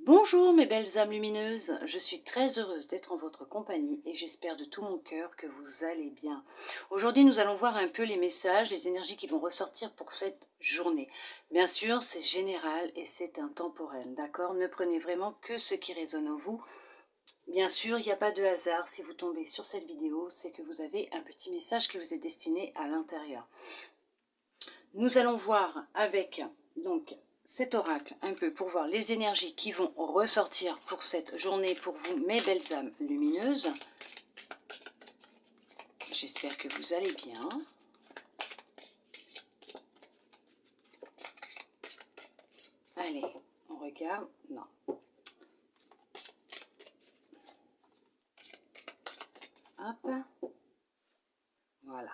Bonjour mes belles âmes lumineuses, je suis très heureuse d'être en votre compagnie et j'espère de tout mon cœur que vous allez bien. Aujourd'hui nous allons voir un peu les messages, les énergies qui vont ressortir pour cette journée. Bien sûr c'est général et c'est intemporel, d'accord? Ne prenez vraiment que ce qui résonne en vous. Bien sûr il n'y a pas de hasard, si vous tombez sur cette vidéo c'est que vous avez un petit message qui vous est destiné à l'intérieur. Nous allons voir avec donc cet oracle un peu pour voir les énergies qui vont ressortir pour cette journée pour vous, mes belles âmes lumineuses. J'espère que vous allez bien. Allez, on regarde. Non. Hop. Voilà.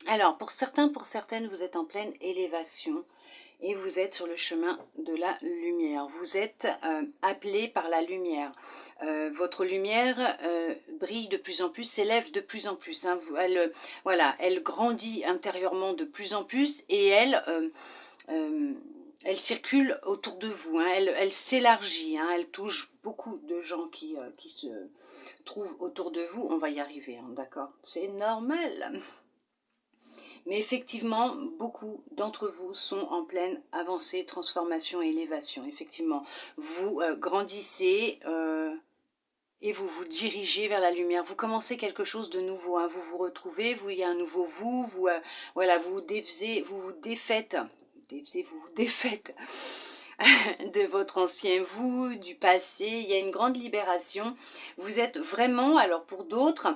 Alors, pour certains, pour certaines, vous êtes en pleine élévation et vous êtes sur le chemin de la lumière. Vous êtes appelé par la lumière. Votre lumière brille de plus en plus, s'élève de plus en plus. Hein. Voilà, elle grandit intérieurement de plus en plus et elle circule autour de vous. Hein. Elle s'élargit. Hein. Elle touche beaucoup de gens qui se trouvent autour de vous. On va y arriver, hein, d'accord? C'est normal. Mais effectivement, beaucoup d'entre vous sont en pleine avancée, transformation et élévation. Effectivement, vous grandissez et vous vous dirigez vers la lumière. Vous commencez quelque chose de nouveau. Hein. Vous vous retrouvez, il y a un nouveau vous. Voilà, vous vous défaites de votre ancien vous, du passé. Il y a une grande libération. Vous êtes vraiment, alors pour d'autres,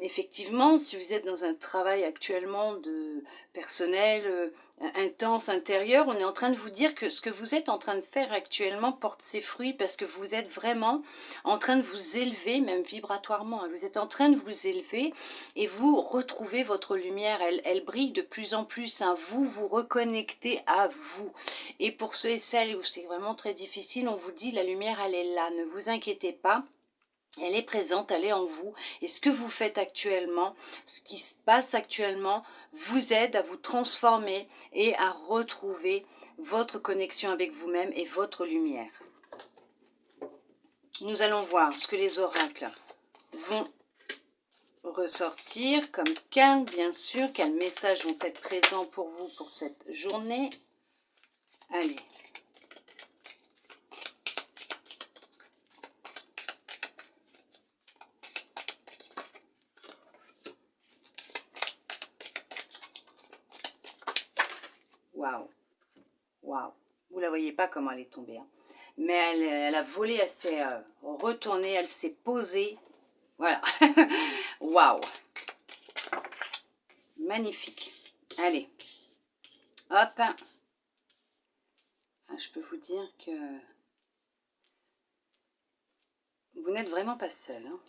effectivement, si vous êtes dans un travail actuellement de personnel, intense, intérieur, on est en train de vous dire que ce que vous êtes en train de faire actuellement porte ses fruits parce que vous êtes vraiment en train de vous élever, même vibratoirement. Vous êtes en train de vous élever et vous retrouvez votre lumière. Elle brille de plus en plus. Hein. Vous vous reconnectez à vous. Et pour ceux et celles où c'est vraiment très difficile, on vous dit la lumière, elle est là. Ne vous inquiétez pas. Elle est présente, elle est en vous. Et ce que vous faites actuellement, ce qui se passe actuellement, vous aide à vous transformer et à retrouver votre connexion avec vous-même et votre lumière. Nous allons voir ce que les oracles vont ressortir comme carte, bien sûr. Quels messages vont être présents pour vous pour cette journée. Allez. Waouh, waouh. Vous la voyez pas comment elle est tombée. Hein. Mais elle a volé, elle s'est retournée, elle s'est posée. Voilà. Waouh. Magnifique. Allez. Hop. Ah, je peux vous dire que vous n'êtes vraiment pas seul. Hein.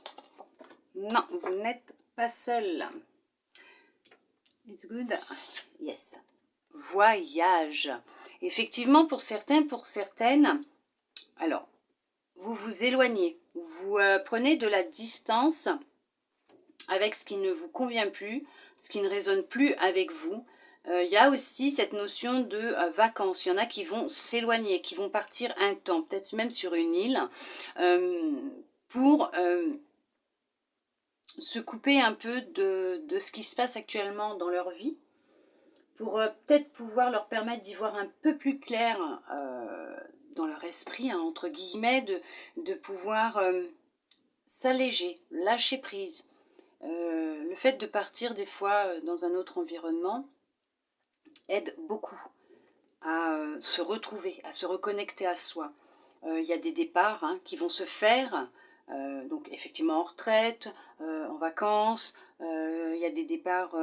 Non, vous n'êtes pas seul. It's good. Yes. Voyage. Effectivement, pour certains, pour certaines, alors, vous vous éloignez. Vous prenez de la distance avec ce qui ne vous convient plus, ce qui ne résonne plus avec vous. Il y a aussi cette notion de vacances. Il y en a qui vont s'éloigner, qui vont partir un temps, peut-être même sur une île, pour se couper un peu de ce qui se passe actuellement dans leur vie, pour peut-être pouvoir leur permettre d'y voir un peu plus clair dans leur esprit, hein, entre guillemets, de pouvoir s'alléger, lâcher prise. Le fait de partir des fois dans un autre environnement aide beaucoup à se retrouver, à se reconnecter à soi. Il y a des départs hein, qui vont se faire, donc effectivement en retraite, en vacances, il y a des départs,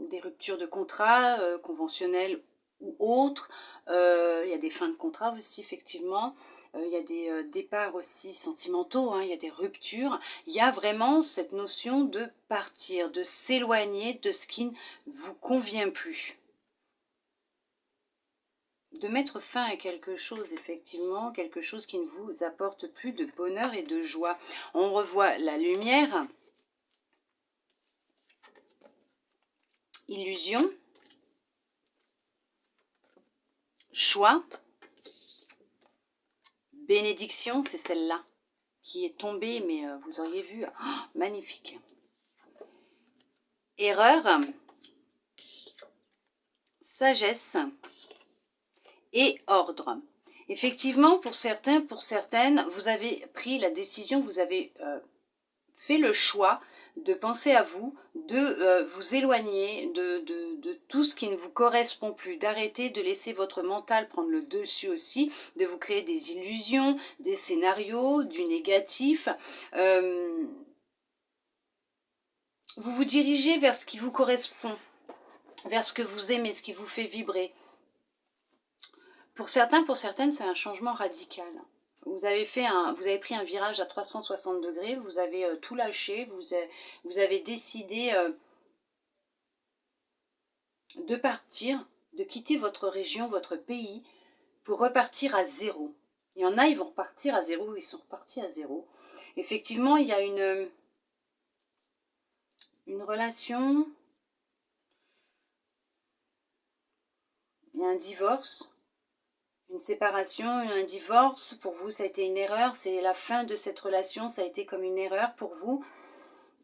des ruptures de contrat conventionnels ou autres, il y a des fins de contrat aussi effectivement, il y a des départs aussi sentimentaux, hein, il y a des ruptures, il y a vraiment cette notion de partir, de s'éloigner de ce qui ne vous convient plus. De mettre fin à quelque chose, effectivement, quelque chose qui ne vous apporte plus de bonheur et de joie. On revoit la lumière, illusion, choix, B, bénédiction, c'est celle-là qui est tombée, mais vous auriez vu, oh, magnifique. Erreur, sagesse et ordre. Effectivement, pour certains, pour certaines, vous avez pris la décision, vous avez fait le choix de penser à vous, de vous éloigner de tout ce qui ne vous correspond plus, d'arrêter de laisser votre mental prendre le dessus aussi, de vous créer des illusions, des scénarios, du négatif. Vous vous dirigez vers ce qui vous correspond, vers ce que vous aimez, ce qui vous fait vibrer. Pour certains, pour certaines, c'est un changement radical. Vous avez pris un virage à 360 degrés, vous avez tout lâché, vous avez décidé de partir, de quitter votre région, votre pays, pour repartir à zéro. Il y en a, ils vont repartir à zéro, ils sont repartis à zéro. Effectivement, il y a une relation, il y a un divorce, une séparation, un divorce. Pour vous, ça a été une erreur, c'est la fin de cette relation, ça a été comme une erreur pour vous.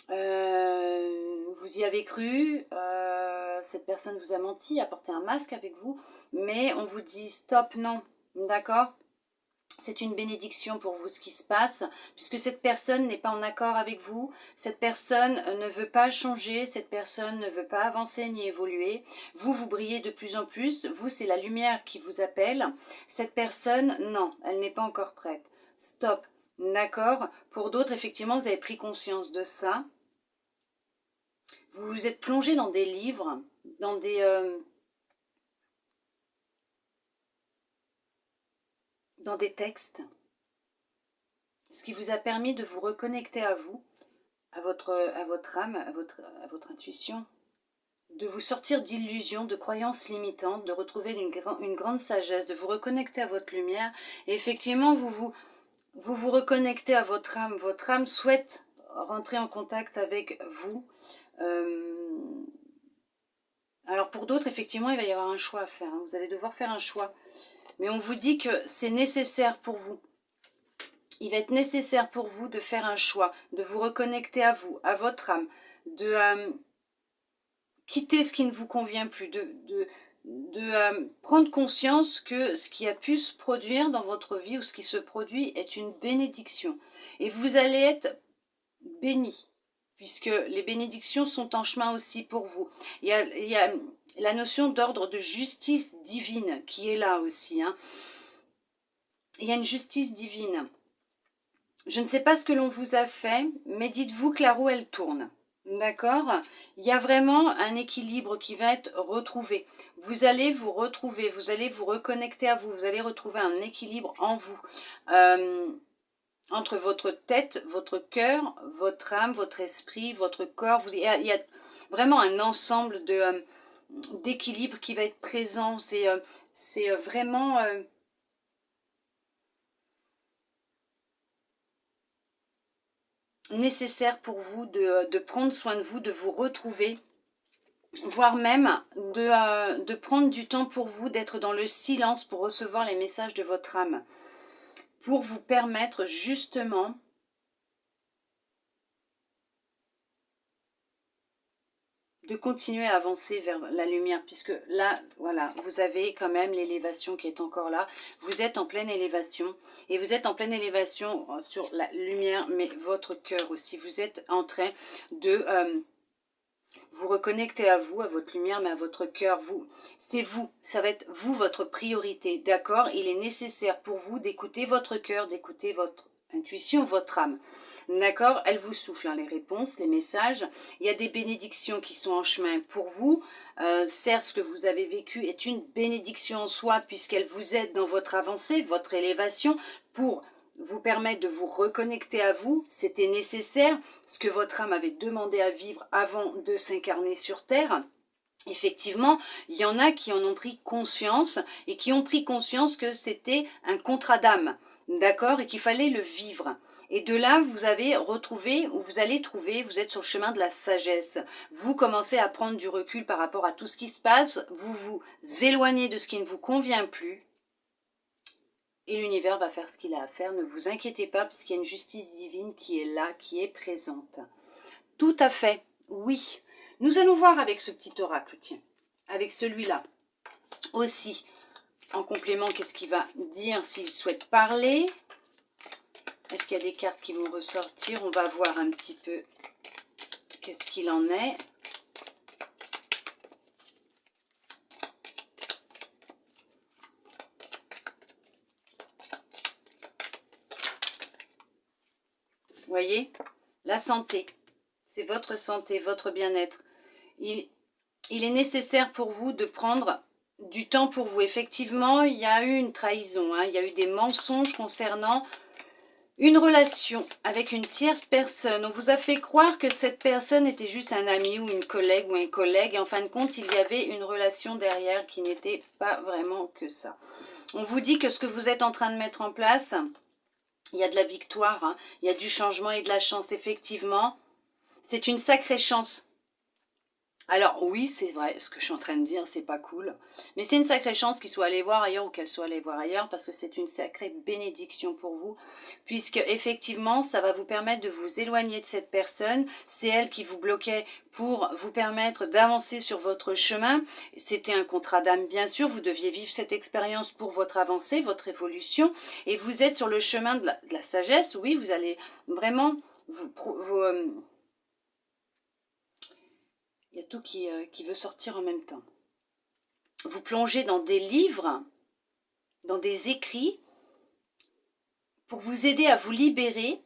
Vous y avez cru, cette personne vous a menti, a porté un masque avec vous, mais on vous dit stop, non, d'accord? C'est une bénédiction pour vous ce qui se passe, puisque cette personne n'est pas en accord avec vous, cette personne ne veut pas changer, cette personne ne veut pas avancer ni évoluer. Vous, vous brillez de plus en plus, vous, c'est la lumière qui vous appelle. Cette personne, non, elle n'est pas encore prête. Stop, d'accord? Pour d'autres, effectivement, vous avez pris conscience de ça. Vous vous êtes plongé dans des livres, dans des textes, ce qui vous a permis de vous reconnecter à vous, à votre âme, à votre intuition, de vous sortir d'illusions, de croyances limitantes, de retrouver une grande sagesse, de vous reconnecter à votre lumière. Et effectivement, vous vous reconnectez à votre âme. Votre âme souhaite rentrer en contact avec vous. Alors pour d'autres, effectivement, il va y avoir un choix à faire. Vous allez devoir faire un choix. Mais on vous dit que c'est nécessaire pour vous. Il va être nécessaire pour vous de faire un choix, de vous reconnecter à vous, à votre âme, de quitter ce qui ne vous convient plus, de prendre conscience que ce qui a pu se produire dans votre vie ou ce qui se produit est une bénédiction. Et vous allez être bénis, puisque les bénédictions sont en chemin aussi pour vous. Il y a la notion d'ordre de justice divine qui est là aussi. Il y a une justice divine. Je ne sais pas ce que l'on vous a fait, mais dites-vous que la roue, elle tourne. D'accord? Il y a vraiment un équilibre qui va être retrouvé. Vous allez vous retrouver, vous allez vous reconnecter à vous, vous allez retrouver un équilibre en vous. Entre votre tête, votre cœur, votre âme, votre esprit, votre corps. Il y a vraiment un ensemble d'équilibre qui va être présent. C'est vraiment... nécessaire pour vous de prendre soin de vous, de vous retrouver, voire même de prendre du temps pour vous, d'être dans le silence pour recevoir les messages de votre âme, pour vous permettre justement de continuer à avancer vers la lumière, puisque là, voilà, vous avez quand même l'élévation qui est encore là. Vous êtes en pleine élévation, et vous êtes en pleine élévation sur la lumière, mais votre cœur aussi. Vous êtes en train de vous reconnecter à vous, à votre lumière, mais à votre cœur. C'est vous, ça va être vous, votre priorité, d'accord? Il est nécessaire pour vous d'écouter votre cœur, d'écouter votre intuition, votre âme. D'accord? Elle vous souffle les réponses, les messages. Il y a des bénédictions qui sont en chemin pour vous. Certes, ce que vous avez vécu est une bénédiction en soi puisqu'elle vous aide dans votre avancée, votre élévation pour vous permettre de vous reconnecter à vous. C'était nécessaire, ce que votre âme avait demandé à vivre avant de s'incarner sur Terre. Effectivement, il y en a qui en ont pris conscience et qui ont pris conscience que c'était un contrat d'âme, d'accord, et qu'il fallait le vivre. Et de là, vous avez retrouvé, ou vous allez trouver, vous êtes sur le chemin de la sagesse. Vous commencez à prendre du recul par rapport à tout ce qui se passe, vous vous éloignez de ce qui ne vous convient plus, et l'univers va faire ce qu'il a à faire. Ne vous inquiétez pas, parce qu'il y a une justice divine qui est là, qui est présente. Tout à fait, oui. Nous allons voir avec ce petit oracle, tiens, avec celui-là aussi. En complément, qu'est-ce qu'il va dire s'il souhaite parler? Est-ce qu'il y a des cartes qui vont ressortir? On va voir un petit peu qu'est-ce qu'il en est. Vous voyez, la santé, c'est votre santé, votre bien-être. Il est nécessaire pour vous de prendre du temps pour vous. Effectivement, il y a eu une trahison, hein, il y a eu des mensonges concernant une relation avec une tierce personne. On vous a fait croire que cette personne était juste un ami ou une collègue ou un collègue. Et en fin de compte, il y avait une relation derrière qui n'était pas vraiment que ça. On vous dit que ce que vous êtes en train de mettre en place, il y a de la victoire, hein, il y a du changement et de la chance. Effectivement, c'est une sacrée chance. Alors oui, c'est vrai, ce que je suis en train de dire, c'est pas cool. Mais c'est une sacrée chance qu'il soit allé voir ailleurs ou qu'elle soit allée voir ailleurs, parce que c'est une sacrée bénédiction pour vous, puisque effectivement, ça va vous permettre de vous éloigner de cette personne. C'est elle qui vous bloquait pour vous permettre d'avancer sur votre chemin. C'était un contrat d'âme, bien sûr. Vous deviez vivre cette expérience pour votre avancée, votre évolution. Et vous êtes sur le chemin de la sagesse. Oui, vous allez vraiment il y a tout qui veut sortir en même temps. Vous plongez dans des livres, dans des écrits, pour vous aider à vous libérer,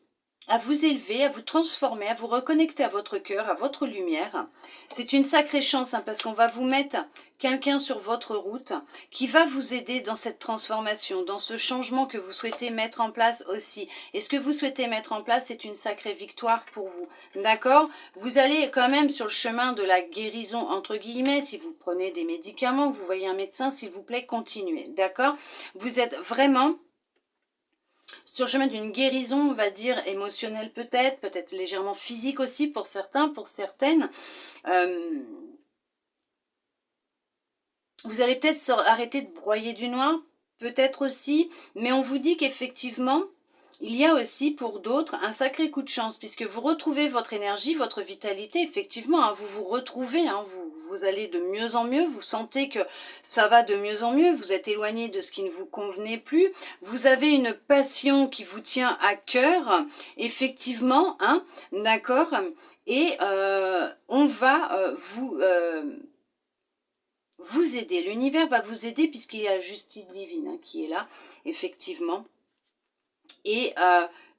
à vous élever, à vous transformer, à vous reconnecter à votre cœur, à votre lumière. C'est une sacrée chance, hein, parce qu'on va vous mettre quelqu'un sur votre route qui va vous aider dans cette transformation, dans ce changement que vous souhaitez mettre en place aussi. Et ce que vous souhaitez mettre en place, c'est une sacrée victoire pour vous. D'accord? Vous allez quand même sur le chemin de la guérison, entre guillemets, si vous prenez des médicaments, que vous voyez un médecin, s'il vous plaît, continuez. D'accord? Vous êtes vraiment sur le chemin d'une guérison, on va dire, émotionnelle peut-être légèrement physique aussi pour certains, pour certaines. Vous allez peut-être arrêter de broyer du noir, peut-être aussi, mais on vous dit qu'effectivement, il y a aussi pour d'autres un sacré coup de chance, puisque vous retrouvez votre énergie, votre vitalité, effectivement, hein, vous vous retrouvez, hein, vous allez de mieux en mieux, vous sentez que ça va de mieux en mieux, vous êtes éloigné de ce qui ne vous convenait plus, vous avez une passion qui vous tient à cœur, effectivement, hein, d'accord, et on va vous aider, l'univers va vous aider puisqu'il y a la justice divine, hein, qui est là, effectivement. Et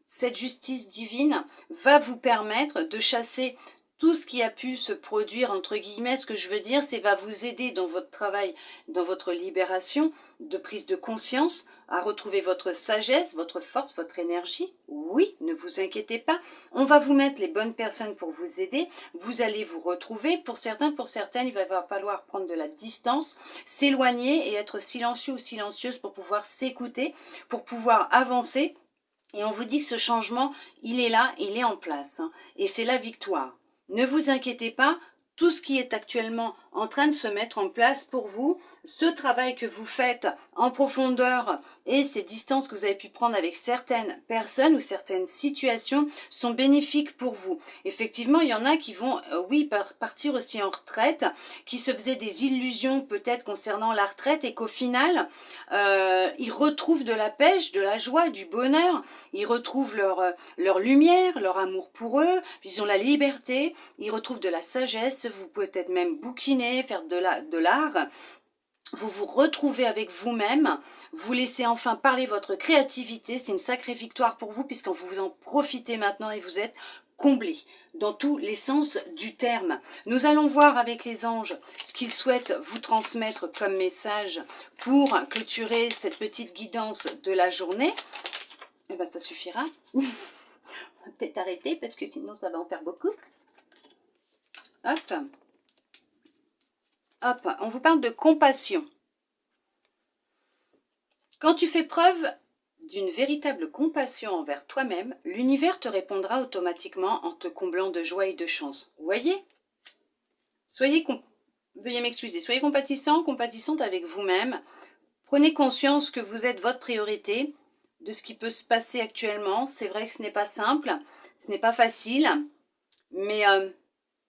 cette justice divine va vous permettre de chasser tout ce qui a pu se produire, entre guillemets. Ce que je veux dire, c'est va vous aider dans votre travail, dans votre libération, de prise de conscience, à retrouver votre sagesse, votre force, votre énergie. Oui, ne vous inquiétez pas. On va vous mettre les bonnes personnes pour vous aider. Vous allez vous retrouver. Pour certains, pour certaines, il va falloir prendre de la distance, s'éloigner et être silencieux ou silencieuse pour pouvoir s'écouter, pour pouvoir avancer. Et on vous dit que ce changement, il est là, il est en place. Hein, et c'est la victoire. Ne vous inquiétez pas, tout ce qui est actuellement en train de se mettre en place pour vous, ce travail que vous faites en profondeur et ces distances que vous avez pu prendre avec certaines personnes ou certaines situations sont bénéfiques pour vous. Effectivement, il y en a qui vont, oui, partir aussi en retraite, qui se faisaient des illusions peut-être concernant la retraite et qu'au final, ils retrouvent de la pêche, de la joie, du bonheur, ils retrouvent leur lumière, leur amour pour eux, ils ont la liberté, ils retrouvent de la sagesse, vous pouvez peut-être même bouquiner, faire de l'art, vous vous retrouvez avec vous-même, vous laissez enfin parler votre créativité, c'est une sacrée victoire pour vous puisqu'on vous en profitez maintenant et vous êtes comblé dans tous les sens du terme. Nous allons voir avec les anges ce qu'ils souhaitent vous transmettre comme message pour clôturer cette petite guidance de la journée. Eh bien, ça suffira. On va peut-être arrêter parce que sinon ça va en faire beaucoup. Hop. Hop, on vous parle de compassion. Quand tu fais preuve d'une véritable compassion envers toi-même, l'univers te répondra automatiquement en te comblant de joie et de chance. Vous voyez? Veuillez m'excuser, soyez compatissant, compatissante avec vous-même. Prenez conscience que vous êtes votre priorité, de ce qui peut se passer actuellement. C'est vrai que ce n'est pas simple, ce n'est pas facile, mais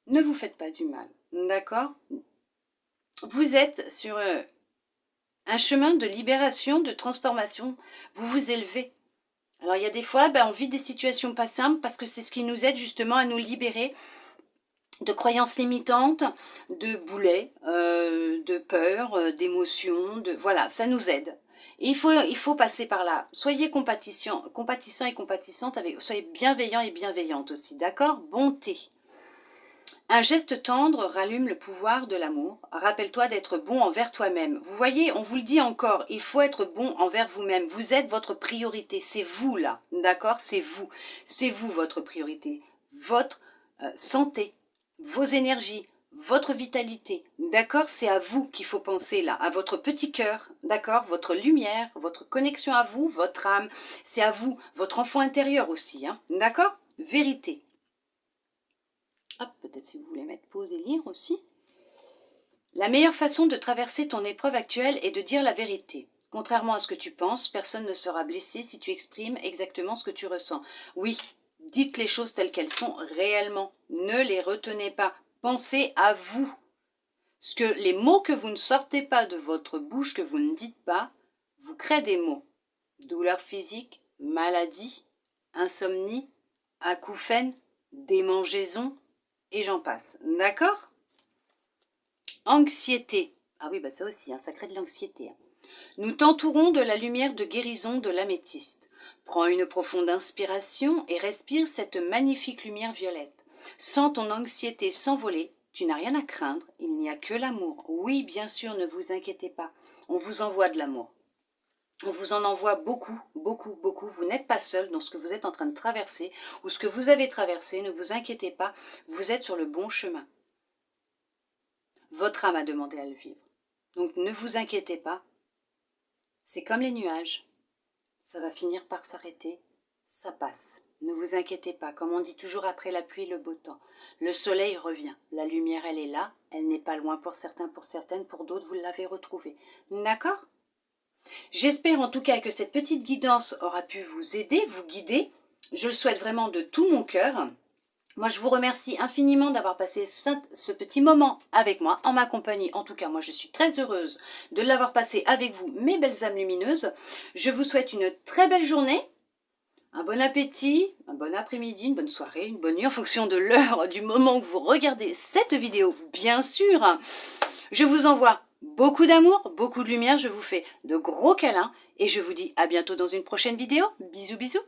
ne vous faites pas du mal, d'accord? Vous êtes sur un chemin de libération, de transformation. Vous vous élevez. Alors il y a des fois, on vit des situations pas simples parce que c'est ce qui nous aide justement à nous libérer de croyances limitantes, de boulets, de peur, d'émotions, voilà, ça nous aide. Et il faut passer par là. Soyez compatissants et compatissantes, soyez bienveillants et bienveillantes aussi, d'accord? Bonté. Un geste tendre rallume le pouvoir de l'amour. Rappelle-toi d'être bon envers toi-même. Vous voyez, on vous le dit encore, il faut être bon envers vous-même. Vous êtes votre priorité, c'est vous là, d'accord? C'est vous votre priorité. Votre santé, vos énergies, votre vitalité, d'accord? C'est à vous qu'il faut penser là, à votre petit cœur, d'accord? Votre lumière, votre connexion à vous, votre âme, c'est à vous, votre enfant intérieur aussi, hein? D'accord? Vérité. Hop, peut-être si vous voulez mettre pause et lire aussi. La meilleure façon de traverser ton épreuve actuelle est de dire la vérité. Contrairement à ce que tu penses, personne ne sera blessé si tu exprimes exactement ce que tu ressens. Oui, dites les choses telles qu'elles sont réellement. Ne les retenez pas. Pensez à vous. Les mots que vous ne sortez pas de votre bouche, que vous ne dites pas, vous créez des mots. Douleur physique, maladie, insomnie, acouphènes, démangeaison, et j'en passe. D'accord? Anxiété. Ah oui, ça aussi, ça crée de l'anxiété. Nous t'entourons de la lumière de guérison de l'améthyste. Prends une profonde inspiration et respire cette magnifique lumière violette. Sens ton anxiété s'envoler. Tu n'as rien à craindre, il n'y a que l'amour. Oui, bien sûr, ne vous inquiétez pas. On vous envoie de l'amour. On vous en envoie beaucoup, beaucoup, beaucoup. Vous n'êtes pas seul dans ce que vous êtes en train de traverser ou ce que vous avez traversé. Ne vous inquiétez pas, vous êtes sur le bon chemin. Votre âme a demandé à le vivre. Donc ne vous inquiétez pas. C'est comme les nuages. Ça va finir par s'arrêter. Ça passe. Ne vous inquiétez pas. Comme on dit toujours après la pluie, le beau temps. Le soleil revient. La lumière, elle est là. Elle n'est pas loin pour certains, pour certaines. Pour d'autres, vous l'avez retrouvée. D'accord ? J'espère en tout cas que cette petite guidance aura pu vous aider, vous guider. Je le souhaite vraiment de tout mon cœur. Moi, je vous remercie infiniment d'avoir passé ce petit moment avec moi, en ma compagnie. En tout cas, moi, je suis très heureuse de l'avoir passé avec vous, mes belles âmes lumineuses. Je vous souhaite une très belle journée, un bon appétit, un bon après-midi, une bonne soirée, une bonne nuit, en fonction de l'heure, du moment où vous regardez cette vidéo, bien sûr. Je vous envoie beaucoup d'amour, beaucoup de lumière. Je vous fais de gros câlins et je vous dis à bientôt dans une prochaine vidéo. Bisous, bisous.